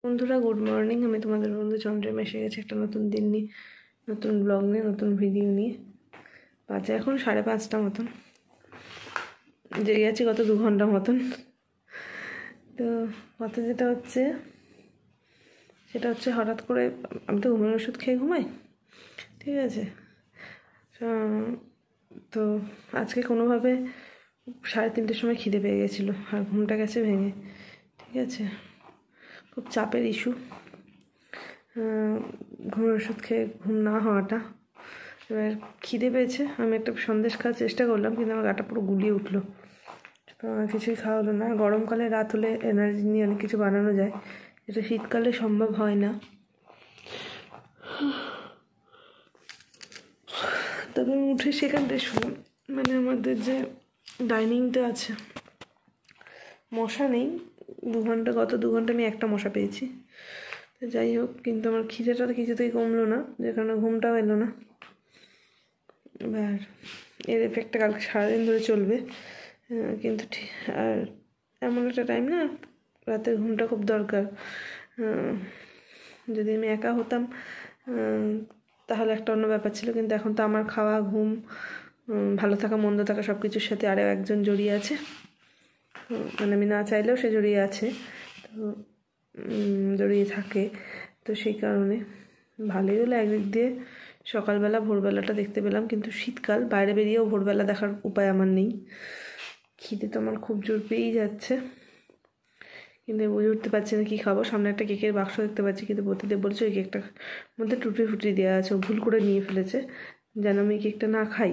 বন্ধুরা good morning. আমি তোমাদের বন্ধু চন্দ্রেম এসে গেছে একটা নতুন দিন নিয়ে, নতুন ব্লগ নিয়ে, নতুন ভিডিও নিয়ে। বাজে এখন 5:30 মতন, জেগে গেছি গত 2 ঘন্টা মতন। তো কথা যেটা হচ্ছে সেটা হচ্ছে হঠাৎ করে আমি তো ঘুমের ওষুধ খেয়ে ঘুমাই, ঠিক আছে। তো আজকে কোনোভাবে 3:30টার সময় খিদে পেয়ে গেছিলো আর ঘুমটা গেছে ভেঙে, ঠিক আছে। খুব চাপের ইস্যু ঘুমের ওষুধ খেয়ে ঘুম না হওয়াটা। এবার খিদে পেয়েছে, আমি একটা সন্দেশ খাওয়ার চেষ্টা করলাম, কিন্তু আমার গাটা পুরো গুলিয়ে উঠলো। কিছুই খাওয়া হলো না। গরমকালে রাত হলে এনার্জি নিয়ে অনেক কিছু বানানো যায়, এটা শীতকালে সম্ভব হয় না। তবে আমি উঠে সেখান থেকে শুনলাম, মানে আমাদের যে ডাইনিংটা আছে, মশা নেই। গত 2 ঘন্টা আমি একটা মশা পেয়েছি। তো যাই হোক, কিন্তু আমার খিদেটা তো কিছুতেই কমলো না, যে কারণে ঘুমটাও এলো না। এবার এর এফেক্টটা কালকে সারাদিন ধরে চলবে। কিন্তু আর এমন একটা টাইম না, রাতের ঘুমটা খুব দরকার। যদি আমি একা হতাম তাহলে একটা অন্য ব্যাপার ছিল, কিন্তু এখন তো আমার খাওয়া, ঘুম, ভালো থাকা, মন্দ থাকা সব কিছুর সাথে আরও একজন জড়িয়ে আছে। মানে আমি না চাইলেও সে জড়িয়ে আছে, তো জড়িয়ে থাকে। তো সেই কারণে ভালোই হলো একদিক দিয়ে, সকালবেলা ভোরবেলাটা দেখতে পেলাম। কিন্তু শীতকাল, বাইরে বেরিয়েও ভোরবেলা দেখার উপায় আমার নেই। খিদে তো আমার খুব জোর পেয়েই যাচ্ছে, কিন্তু বুঝে উঠতে পারছি না কী খাবো। সামনে একটা কেকের বাক্স দেখতে পাচ্ছি, কিন্তু প্রতিদেব বলছে ওই কেকটার মধ্যে টুটি ফুটি দেওয়া আছে, ও ভুল করে নিয়ে ফেলেছে, যেন আমি এই কেকটা না খাই।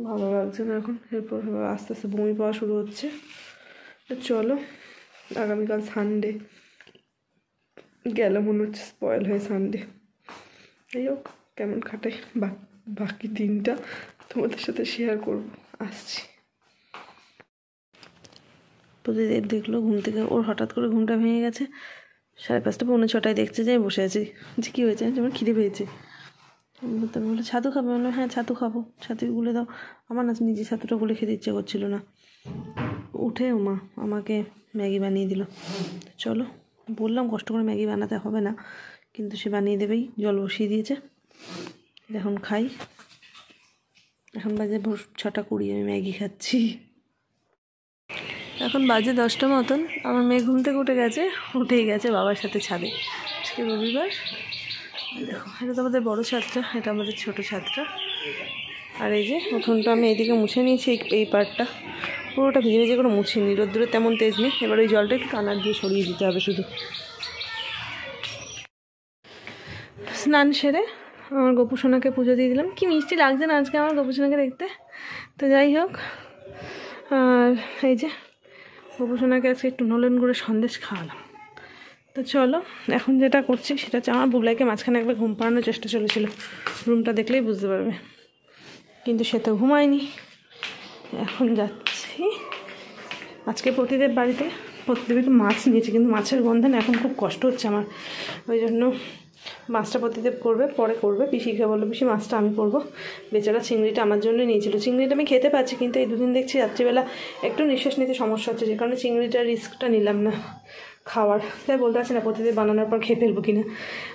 ভালো লাগছে না এখন। এরপর আস্তে আস্তে বমি পাওয়া শুরু হচ্ছে। তো চলো, আগামীকাল সানডে গেল মনে হচ্ছে স্পয়েল হয়ে সানডে। যাই হোক, কেমন কাটাই বাকি দিনটা তোমাদের সাথে শেয়ার করব। আসছি। প্রতিদেব দেখলো ঘুম থেকে, ওর হঠাৎ করে ঘুমটা ভেঙে গেছে। 5:30 পৌনে 6টায় দেখছে যে আমি বসে আছি, যে কী হয়েছে, আমার খিদে পেয়েছে। আমি বললো ছাতু খাবে, বললো হ্যাঁ ছাতু খাবো, ছাতু গুলে দাও। আমার না নিজে ছাতুটা গুলে খেতে ইচ্ছে করছিল না। উঠে মা আমাকে ম্যাগি বানিয়ে দিল। চলো, বললাম কষ্ট করে ম্যাগি বানাতে হবে না, কিন্তু সে বানিয়ে দেবেই। জল বসিয়ে দিয়েছে, এখন খাই। এখন বাজে ভোর 6:20, আমি ম্যাগি খাচ্ছি। এখন বাজে 10টা মতন। আমার মেয়ে ঘুম থেকে উঠে গেছে, উঠেই গেছে বাবার সাথে ছাদে। আজকে রবিবার। দেখো, এটা তো আমাদের বড়ো ছাদটা, এটা আমাদের ছোটো ছাদটা। আর এই যে উঠোনটা আমি এইদিকে মুছে নিয়েছি, এই পার্টটা পুরোটা ভিজে ভিজে করে মুছে নিই। রোদ্দুরে তেমন তেজ নেই। এবার ওই জলটা একটু কানার দিয়ে সরিয়ে দিতে হবে শুধু। স্নান সেরে আমার গোপুসোনাকে পুজো দিয়ে দিলাম। কি মিষ্টি লাগছে না আজকে আমার গোপুসোনাকে দেখতে। তো যাই হোক, আর এই যে গোপুসোনাকে আজকে একটু নলেন গুঁড়ে সন্দেশ খাওয়ালাম। তো চলো, এখন যেটা করছি সেটা হচ্ছে, আমার বুবলাইকে মাঝখানে একবার ঘুম পাড়ানোর চেষ্টা চলেছিল, রুমটা দেখলেই বুঝতে পারবে, কিন্তু সে তো ঘুমায়নি। এখন যাচ্ছি আজকে প্রতিদেব বাড়িতে। প্রতিদেব একটু মাছ নিয়েছে, কিন্তু মাছের গন্ধে এখন খুব কষ্ট হচ্ছে আমার। ওই জন্য মাছটা প্রতিদেব করবে, পরে করবে। পিসিকে বললো পিসি মাছটা আমি করবো। বেচারা চিংড়িটা আমার জন্য নিয়েছিল। চিংড়িটা আমি খেতে পাচ্ছি, কিন্তু এই 2 দিন দেখছি রাত্রিবেলা একটু নিঃশ্বাস নিতে সমস্যা হচ্ছে, যে কারণে চিংড়িটার রিস্কটা নিলাম না খাওয়ার। তাই বলতে পারছি না প্রতিদিন বানানোর পর খেয়ে ফেলবো কিনা।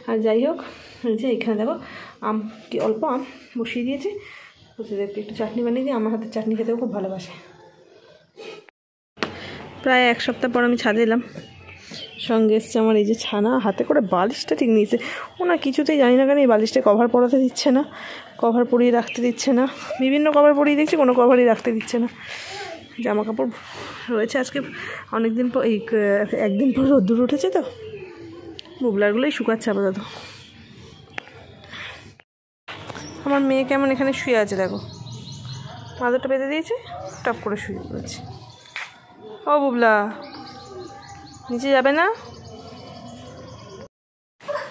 আর যাই হোক, এই যে এখানে দেখো আম, কি অল্প আম বসিয়ে দিয়েছি। প্রতিদেবকে একটু চাটনি বানিয়ে দিই, আমার হাতের চাটনি খেতেও খুব ভালোবাসে। প্রায় 1 সপ্তাহ পর আমি ছাদে এলাম। সঙ্গে এসছে আমার এই যে ছানা, হাতে করে বালিশটা ঠিক নিয়েছে। ও না কিছুতেই জানি না কেন এই বালিশটা কভার পরাতে দিচ্ছে না, কভার পরিয়ে রাখতে দিচ্ছে না। বিভিন্ন কভার পরিয়ে দিচ্ছি, কোনো কভারই রাখতে দিচ্ছে না। জামা কাপড় রয়েছে আজকে অনেকদিন পর, এই 1 দিন পর রোদ্দুর উঠেছে, তো বুবলারগুলোই শুকাচ্ছে আপাতত। আমার মেয়ে কেমন এখানে শুয়ে আছে দেখো, মাদুরটা বেঁধে দিয়েছে, টপ করে শুয়ে পড়েছে। ও বুবলা, নিচে যাবে না?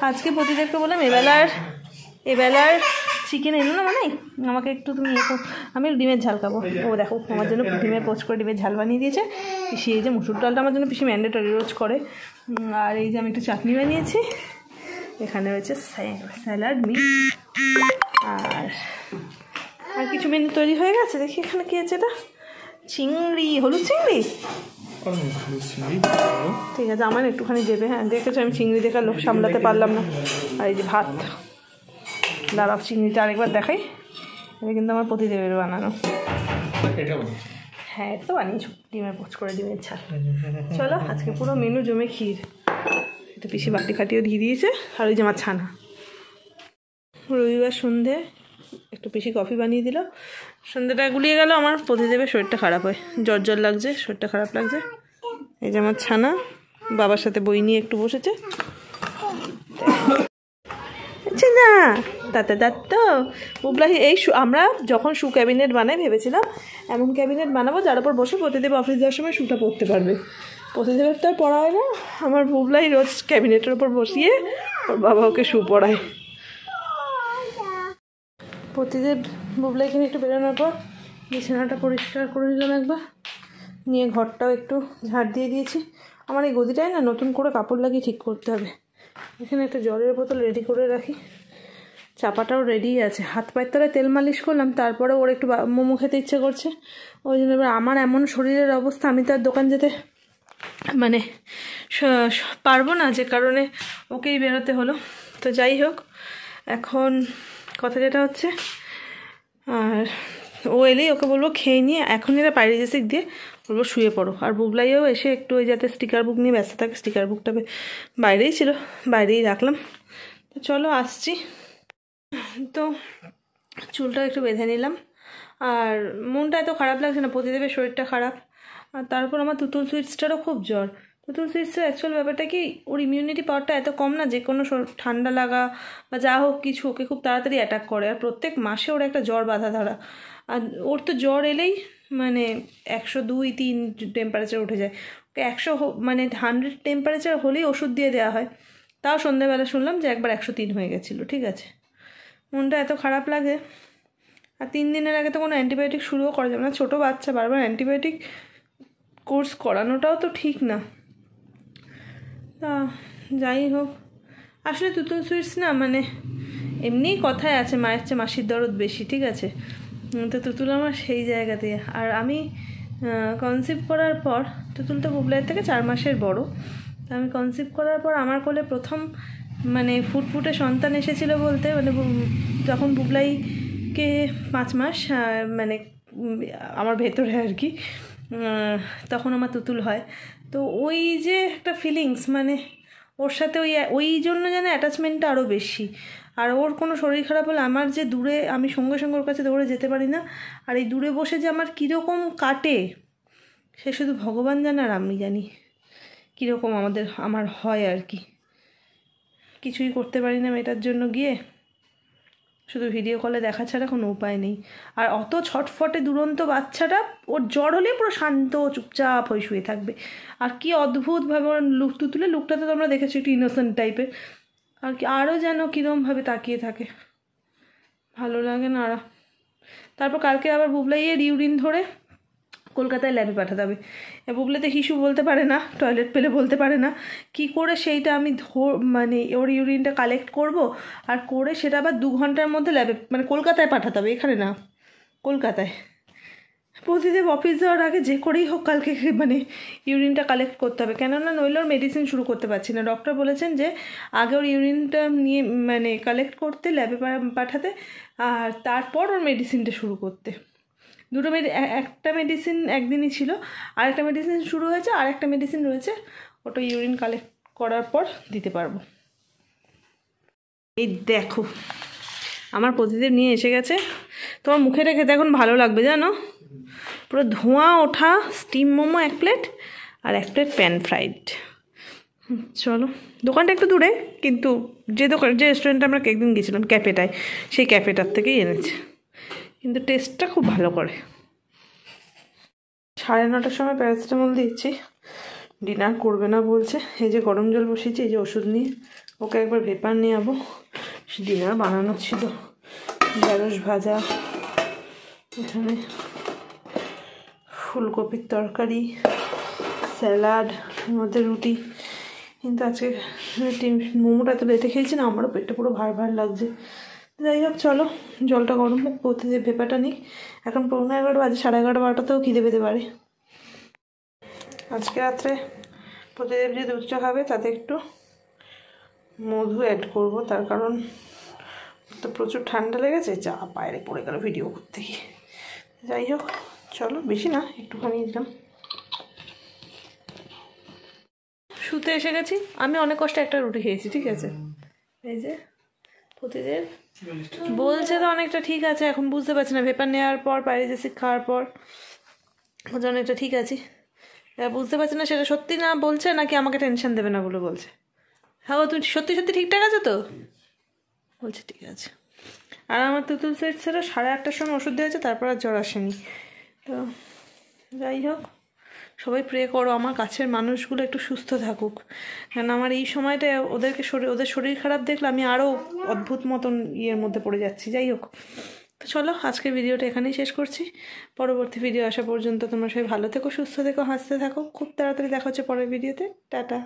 আজকে প্রতিদেবকে বললাম এবেলার চিকেন এলো না, মানে আমাকে একটু তুমি আমি ডিমের ঝাল খাবো। ও দেখো আমার জন্য ডিমের পোচ করে ডিমের ঝাল বানিয়ে দিয়েছে পিসি। এই যে মুসুর ডালটা আমার জন্য পিসি ম্যান্ডেটরি রোজ করে। আর এই যে আমি একটু চাটনি বানিয়েছি, এখানে রয়েছে স্যালাড, মিক্স, আর কিছু মেনু তৈরি হয়ে গেছে। দেখি এখানে কী আছে, এটা চিংড়ি, হলুদ চিংড়ি, ঠিক আছে, আমার একটুখানি দেবে। হ্যাঁ দেখেছো, আমি চিংড়ি দেখা লোভ সামলাতে পারলাম না। আর এই যে ভাত, দাঁড়াও চিংড়িটা আরেকবার দেখাই। এটা কিন্তু আমার প্রতিদেবের বানানো। হ্যাঁ এটা তো বানিয়েছো, ডিমের পোচ করে ডিমের ছাল। চলো আজকে পুরো মেনু জমে ক্ষীর। এটা পিসি বাটি খাটিও দিয়ে দিয়েছে। আর ওই যে আমার ছানা। রবিবার সন্ধে একটু পিসি কফি বানিয়ে দিল। সন্ধ্যেটা গুলিয়ে গেল, আমার প্রতিদেবের শরীরটা খারাপ হয়, জ্বর জ্বর লাগছে, শরীরটা খারাপ লাগছে। এই যে আমার ছানা বাবার সাথে বই নিয়ে একটু বসেছে না তাতে তো বুবলাই। এই আমরা যখন শু ক্যাবিনেট বানাই ভেবেছিলাম এমন ক্যাবিনেট বানাবো যার উপর বসে প্রতিদেব অফিস যাওয়ার সময় শুটা পড়তে পারবে। প্রতিদেবের তো আর পড়া হয় না, আমার বুবলাই রোজ ক্যাবিনেটের উপর বসিয়ে ওর বাবা ওকে শু পড়ায়। প্রতিদেব বুবলাইকে নিয়ে একটু বেরোনোর পর বিছানাটা পরিষ্কার করে নিলাম একবার, নিয়ে ঘরটাও একটু ঝাড় দিয়ে দিয়েছি। আমার এই গদিটায় না নতুন করে কাপড় লাগিয়ে ঠিক করতে হবে। এখানে একটা জলের বোতল রেডি করে রাখি, চাপাটাও রেডি আছে। হাত পায়ের তলায় তেল মালিশ করলাম, তারপরে ওর একটু মোমো খেতে ইচ্ছে করছে। ওই জন্য এবার আমার এমন শরীরের অবস্থা, আমি তো আর দোকান যেতে মানে পারবো না, যে কারণে ওকেই বেরোতে হলো। তো যাই হোক, এখন কথা যেটা হচ্ছে, আর ও এলেই ওকে বলবো খেয়ে নিয়ে এখন এরা পাইরেজেসিক দিয়ে বলবো শুয়ে পড়ো। আর বুবলাইও এসে একটু ওই যাতে স্টিকার বুক নিয়ে ব্যস্ত থাকে, স্টিকার বুকটা বাইরেই ছিল, বাইরেই রাখলাম। তো চলো আসছি। তো চুলটা একটু বেঁধে নিলাম। আর মনটা এত খারাপ লাগছে না, প্রতিদেবের শরীরটা খারাপ। আর তারপর আমার তুতুল সুইটসটারও খুব জ্বর। তুতুল সুইটসের অ্যাকচুয়াল ব্যাপারটা কি, ওর ইমিউনিটি পাওয়ারটা এত কম না, যে কোনো ঠান্ডা লাগা বা যা হোক কিছু ওকে খুব তাড়াতাড়ি অ্যাটাক করে। আর প্রত্যেক মাসে ওর একটা জ্বর বাঁধা ধরা। আর ওর তো জ্বর এলেই মানে 102-3 টেম্পারেচার উঠে যায়। ওকে 100 মানে 100 টেম্পারেচার হলেই ওষুধ দিয়ে দেওয়া হয়। তাও সন্ধ্যেবেলা শুনলাম যে একবার 103 হয়ে গেছিলো। ঠিক আছে, মনটা এত খারাপ লাগে। আর 3 দিনের আগে তো কোনো অ্যান্টিবায়োটিক শুরুও করা যাবে না, ছোটো বাচ্চা, বারবার অ্যান্টিবায়োটিক কোর্স করানোটাও তো ঠিক না। তা যাই হোক, আসলে তুতুল সুইটস না মানে এমনিই কথায় আছে মায়ের চেয়ে মাসির দরদ বেশি। ঠিক আছে, তো তুতুল আমার সেই জায়গাতে। আর আমি কনসিভ করার পর, তুতুল তো বুবলাইয়ের থেকে 4 মাসের বড়। তো আমি কনসিভ করার পর আমার কোলে প্রথম মানে ফুটফুটে সন্তান এসেছিলো বলতে, মানে যখন বুবলাইকে 5 মাস মানে আমার ভেতরে আর কি, তখন আমার তুতুল হয়। তো ওই যে একটা ফিলিংস, মানে ওর সাথে ওই জন্য যেন অ্যাটাচমেন্টটা আরও বেশি। আর ওর কোনো শরীর খারাপ হলে আমার যে দূরে, আমি সঙ্গে সঙ্গে ওর কাছে দৌড়ে যেতে পারি না। আর এই দূরে বসে যে আমার কীরকম কাটে সে শুধু ভগবান জানে আর আমি জানি কীরকম আমার হয় আর কি। কিছুই করতে পারি না মেয়েটার জন্য গিয়ে, শুধু ভিডিও কলে দেখা ছাড়া কোনো উপায় নেই। আর অত ছটফটে দুরন্ত বাচ্চাটা, ওর জ্বর হলে পুরো শান্ত চুপচাপ হয়ে শুয়ে থাকবে। আর কি অদ্ভুতভাবে ওর তুতুলের লুকটা তো তোমরা দেখেছো, একটু ইনোসেন্ট টাইপের। আর কি আরও যেন কীরমভাবে তাকিয়ে থাকে, ভালো লাগে না। আর তারপর কালকে আবার বুবলাইয়ের ইউরিন ধরে কলকাতায় ল্যাবে পাঠাতে হবে। বুবলাতে হিসু বলতে পারে না, টয়লেট পেলে বলতে পারে না, কি করে সেইটা আমি মানে ওর ইউরিনটা কালেক্ট করব, আর করে সেটা আবার 2 ঘন্টার মধ্যে ল্যাবে মানে কলকাতায় পাঠাতে হবে, এখানে না কলকাতায়। প্রতিদেব অফিস যাওয়ার আগে যে করেই হোক কালকে মানে ইউরিনটা কালেক্ট করতে হবে, কেননা নইলে ওর মেডিসিন শুরু করতে পারছি না। ডক্টর বলেছেন যে আগে ওর ইউরিনটা নিয়ে মানে কালেক্ট করতে, ল্যাবে পাঠাতে, আর তারপর ওর মেডিসিনটা শুরু করতে। একটা মেডিসিন একদিনই ছিল, আরেকটা মেডিসিন শুরু হয়েছে, আর একটা মেডিসিন রয়েছে, ওটা ইউরিন কালেক্ট করার পর দিতে পারবো। এই দেখো আমার প্রতিদেব নিয়ে এসে গেছে। তোমার মুখে রেখে এখন ভালো লাগবে জানো, পুরো ধোঁয়া ওঠা স্টিম মোমো 1 প্লেট আর 1 প্লেট প্যান ফ্রাইড। চলো, দোকানটা একটু দূরে, কিন্তু যে রেস্টুরেন্টে আমরা একদিন গেছিলাম ক্যাফেটায়, সেই ক্যাফেটার থেকেই এনেছে, কিন্তু টেস্টটা খুব ভালো করে। 9:30টার সময় প্যারাসিটামল দিচ্ছি, ডিনার করবে না বলছে। এই যে গরম জল বসিয়েছি, এই যে ওষুধ নিয়ে ওকে একবার ভেপার নিয়ে যাবো। ডিনার বানানো ছিল, ঢেঁড়স ভাজা, এখানে ফুলকপির তরকারি, স্যালাড, এর মধ্যে রুটি। কিন্তু আজকে মোমোটা তো লেটে খেয়েছি না, আমারও পেটটা পুরো ভার ভার লাগছে। যাই হোক চলো, জলটা গরম হোক, প্রতিদিন ভেপারটা নিই। এখন 11:15 বাজে, 11:30-12টাতেও খিদে পেতে পারে। আজকে রাত্রে প্রতিদেব যে দুধটা খাবে তাতে একটু মধু অ্যাড করবো, তার কারণ তো প্রচুর ঠান্ডা লেগেছে, চা বাইরে পড়ে গেল ভিডিও করতে গিয়ে। যাই হোক চলো, বেশি না একটুখানি দিলাম। শুতে এসে গেছি আমি, অনেক কষ্টে একটা রুটি খেয়েছি, ঠিক আছে। এই যে প্রতিদেব বলছে তো অনেকটা ঠিক আছে, এখন বুঝতে পারছি না ভেপার নেওয়ার পর প্যারালাইসিস খাওয়ার পর বলছে অনেকটা ঠিক আছে। বুঝতে পারছি না সেটা সত্যি না বলছে নাকি আমাকে টেনশন দেবে না বলে বলছে। হ্যাঁ গো, তুমি সত্যি সত্যি ঠিকঠাক আছে তো? বলছে ঠিক আছে। আর আমার তুতুল সেট ছিল 8:30টার সময় ওষুধ দিয়েছে, তারপর আর জ্বর আসেনি। তো যাই হোক, সবাই প্রে করো আমার কাছের মানুষগুলো একটু সুস্থ থাকুক, কারণ আমার এই সময়টা ওদের শরীর খারাপ দেখলে আমি আরও অদ্ভুত মতন ইয়ের মধ্যে পড়ে যাচ্ছি। যাই হোক, তো চলো আজকের ভিডিওটা এখানেই শেষ করছি। পরবর্তী ভিডিও আসা পর্যন্ত তোমরা সবাই ভালো থেকো, সুস্থ থেকো, হাসতে থাকো। খুব তাড়াতাড়ি দেখা হচ্ছে পরের ভিডিওতে। টাটা।